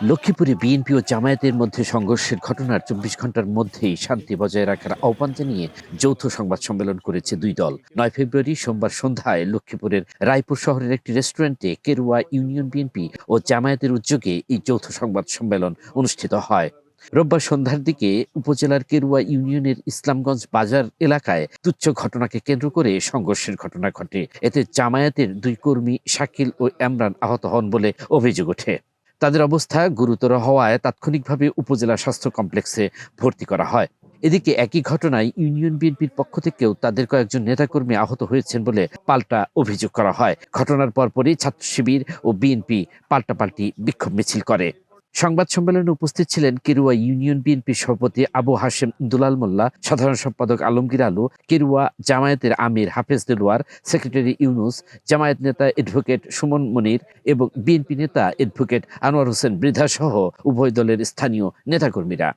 লক্ষ্মীপুরে বিএনপি ও জামায়াতের মধ্যে সংঘর্ষের ঘটনার ২৪ ঘন্টার মধ্যেই শান্তি বজায় রাখার আহ্বান জানিয়ে যৌথ সংবাদ সম্মেলন করেছে দুই দল। ৯ ফেব্রুয়ারি সোমবার সন্ধ্যায় লক্ষ্মীপুরের রায়পুর শহরের একটি রেস্টুরেন্টে কেরুয়া ইউনিয়ন বিএনপি ও জামায়াতের উদ্যোগে এই যৌথ সংবাদ সম্মেলন অনুষ্ঠিত হয়। রোববার সন্ধ্যার দিকে উপজেলার কেরুয়া ইউনিয়নের ইসলামগঞ্জ বাজার এলাকায় তুচ্ছ ঘটনাকে কেন্দ্র করে সংঘর্ষের ঘটনা ঘটে। এতে জামায়াতের দুই কর্মী শাকিল ও এমরান আহত হন বলে অভিযোগ ওঠে। তাদের অবস্থা গুরুতর হওয়ায় তাৎক্ষণিকভাবে উপজেলা স্বাস্থ্য কমপ্লেক্সে ভর্তি করা হয়। এদিকে একই ঘটনায় ইউনিয়ন বিএনপির পক্ষ থেকেও তাদের কয়েকজন নেতাকর্মী আহত হয়েছেন বলে পাল্টা অভিযোগ করা হয়। ঘটনার পরপরই ছাত্র শিবির ও বিএনপি পাল্টাপাল্টি বিক্ষোভ মিছিল করে। সংবাদ সম্মেলনে উপস্থিত ছিলেন কেরুয়া ইউনিয়ন বিএনপির সভাপতি আবু হাশেম দুলাল মোল্লা, সাধারণ সম্পাদক আলমগীর আলু, কেরুয়া জামায়াতের আমির হাফেজ দেলোয়ার, সেক্রেটারি ইউনুস, জামায়াত নেতা অ্যাডভোকেট সুমন মনির এবং বিএনপি নেতা অ্যাডভোকেট আনোয়ার হোসেন বৃদ্ধা সহ উভয় দলের স্থানীয় নেতাকর্মীরা।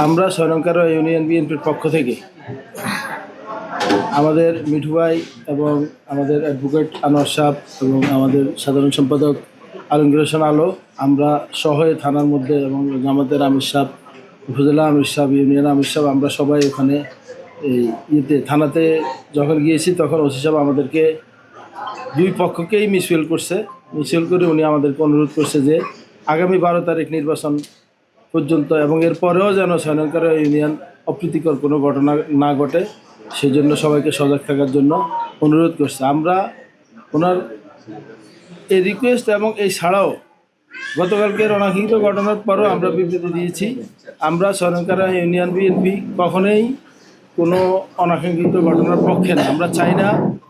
আমরা শরণকার ইউনিয়ন বিএনপির পক্ষ থেকে আমাদের মিঠু ভাই এবং আমাদের অ্যাডভোকেট আনোয়ার সাহেব এবং আমাদের সাধারণ সম্পাদক আলমগীর হোসেন আলো, আমরা শহরে থানার মধ্যে এবং জামাতের আমির সাহেব, উপজেলা আমির সাহেব, ইউনিয়ন আমির সাহেব, আমরা সবাই ওখানে এই থানাতে যখন গিয়েছি তখন ওসি সাহেব আমাদেরকে দুই পক্ষকেই মিসফিল করছে। মিসফিল করে উনি আমাদেরকে অনুরোধ করছে যে আগামী 12 তারিখ নির্বাচন পর্যন্ত এবং এরপরেও যেন শরণকার ইউনিয়ন অপ্রীতিকর কোনো ঘটনা না ঘটে সেই জন্য সবাইকে সজাগ থাকার জন্য অনুরোধ করছে। আমরা ওনার এই রিকোয়েস্ট এবং এই ছাড়াও গতকালকের অনাকাঙ্ক্ষিত ঘটনার পরও আমরা বিবৃতি দিয়েছি, আমরা শরণকার ইউনিয়ন বিএনপি কখনোই কোনো অনাকাঙ্ক্ষিত ঘটনার পক্ষে না। আমরা চাই না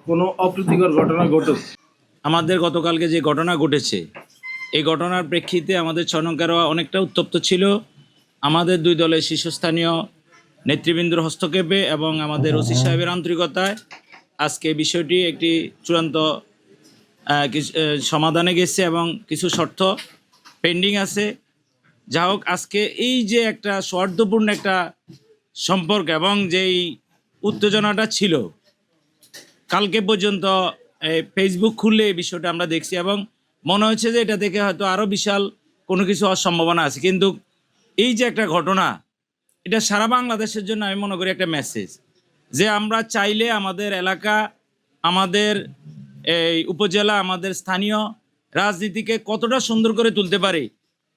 কোনো অপ্রীতিকর ঘটনা ঘটুক। আমাদের গতকালকে যে ঘটনা ঘটেছে এই ঘটনার প্রেক্ষিতে আমাদের শরণকাররা অনেকটা উত্তপ্ত ছিল। আমাদের দুই দলের শীর্ষস্থানীয় নেতৃবৃন্দর হস্তক্ষেপে এবং আমাদের ওসি সাহেবের আন্তরিকতায় আজকে বিষয়টি একটি চূড়ান্ত সমাধানে গেছে এবং কিছু শর্ত পেন্ডিং আছে। যা হোক, আজকে এই যে একটা সৌহার্দ্যপূর্ণ একটা সম্পর্ক এবং যেই উত্তেজনাটা ছিল কালকে পর্যন্ত ফেসবুক খুললে এই বিষয়টা আমরা দেখছি এবং মনে হচ্ছে যে এটা থেকে হয়তো আরও বিশাল কোনো কিছু হওয়ার সম্ভাবনা আছে। কিন্তু এই যে একটা ঘটনা, এটা সারা বাংলাদেশের জন্য আমি মনে করি একটা মেসেজ যে আমরা চাইলে আমাদের এলাকা, আমাদের এই উপজেলা, আমাদের স্থানীয় রাজনীতিকে কতটা সুন্দর করে তুলতে পারি।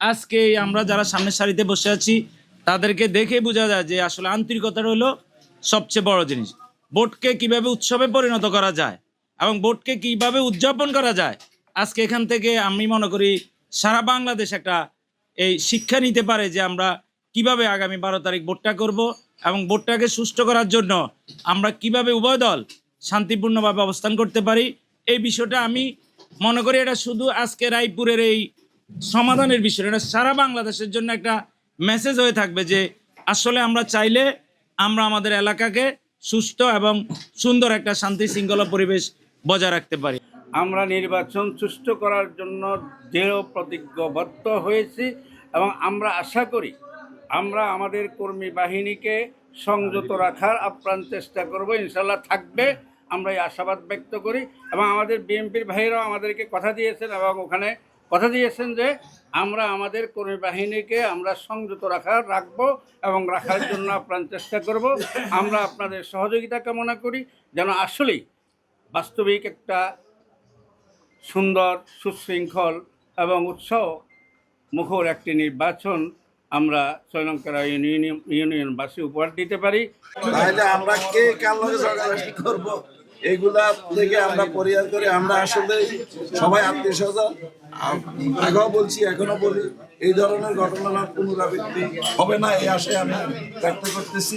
আজকে আমরা যারা সামনের সারিতে বসে আছি তাদেরকে দেখে বোঝা যায় যে আসলে আন্তরিকতাটা হলো সবচেয়ে বড় জিনিস। ভোটকে কিভাবে উৎসবে পরিণত করা যায় এবং ভোটকে কিভাবে উদযাপন করা যায়, আজকে এখান থেকে আমি মনে করি সারা বাংলাদেশ একটা এই শিক্ষা নিতে পারে যে আমরা কিভাবে আগামী 12 তারিখ ভোটটা করব এবং ভোটটাকে সুষ্ঠু করার জন্য আমরা কিভাবে উভয় দল শান্তিপূর্ণভাবে অবস্থান করতে পারি। এই বিষয়টা আমি মনে করি এটা শুধু আজকে রায়পুরের এই সমাধানের বিষয়, এটা সারা বাংলাদেশের জন্য একটা মেসেজ হয়ে থাকবে যে আসলে আমরা চাইলে আমরা আমাদের এলাকাকে সুস্থ এবং সুন্দর একটা শান্তি শৃঙ্খলা পরিবেশ বজায় রাখতে পারি। আমরা নির্বাচন সুষ্ঠু করার জন্য দৃঢ় প্রতিজ্ঞাবদ্ধ হয়েছি এবং আমরা আশা করি আমরা আমাদের কর্মী বাহিনীকে সংযত রাখার আপ্রাণ চেষ্টা করব, ইনশাল্লাহ থাকবে। আমরা এই আশাবাদ ব্যক্ত করি এবং আমাদের বিএনপির ভাইরাও আমাদেরকে কথা দিয়েছেন এবং ওখানে কথা দিয়েছেন যে আমরা আমাদের কর্মী বাহিনীকে আমরা সংযত রাখবো এবং রাখার জন্য আপ্রাণ চেষ্টা করব। আমরা আপনাদের সহযোগিতা কামনা করি যেন আসলেই বাস্তবিক একটা সুন্দর, সুশৃঙ্খল এবং উৎসাহ মুখর একটি নির্বাচন আমরা শরণকার ইউনিয়নবাসী উপহার দিতে পারি। তাহলে আমরা কে কার লগে ঝগড়াঝাটি করব এগুলা থেকে আমরা পরিহার করে আমরা আসলে সবাই আত্মীয় স্বজন, আগেও বলছি এখনো বলি, এই ধরনের ঘটনার পুনরাবৃত্তি হবে না এই আশায় আমি ব্যক্ত করতেছি।